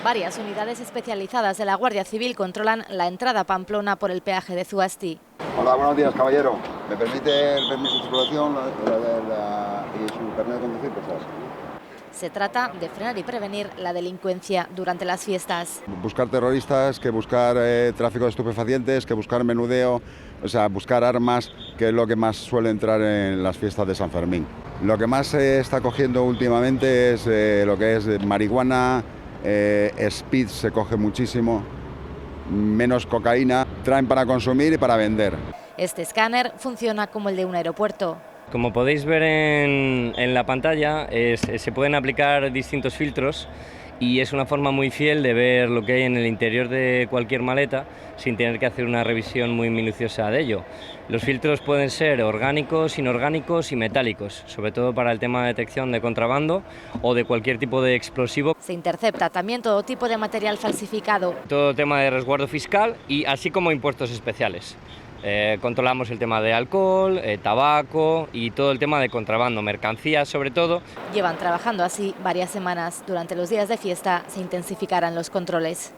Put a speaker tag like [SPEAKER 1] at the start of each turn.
[SPEAKER 1] Varias unidades especializadas de la Guardia Civil controlan la entrada a Pamplona por el peaje de Zuasti.
[SPEAKER 2] Hola, buenos días, caballero. ¿Me permite el permiso de circulación y su carnet de conducir, por favor?
[SPEAKER 1] Se trata de frenar y prevenir la delincuencia durante las fiestas.
[SPEAKER 2] Buscar terroristas, que buscar tráfico de estupefacientes, que buscar menudeo, o sea, buscar armas, que es lo que más suele entrar en las fiestas de San Fermín. Lo que más se está cogiendo últimamente es lo que es marihuana, speed se coge muchísimo, menos cocaína, traen para consumir y para vender.
[SPEAKER 1] Este escáner funciona como el de un aeropuerto.
[SPEAKER 3] Como podéis ver en la pantalla, se pueden aplicar distintos filtros y es una forma muy fiel de ver lo que hay en el interior de cualquier maleta sin tener que hacer una revisión muy minuciosa de ello. Los filtros pueden ser orgánicos, inorgánicos y metálicos, sobre todo para el tema de detección de contrabando o de cualquier tipo de explosivo.
[SPEAKER 1] Se intercepta también todo tipo de material falsificado.
[SPEAKER 3] Todo tema de resguardo fiscal y así como impuestos especiales. Controlamos el tema de alcohol, tabaco y todo el tema de contrabando, mercancías sobre todo.
[SPEAKER 1] Llevan trabajando así varias semanas. Durante los días de fiesta se intensificarán los controles.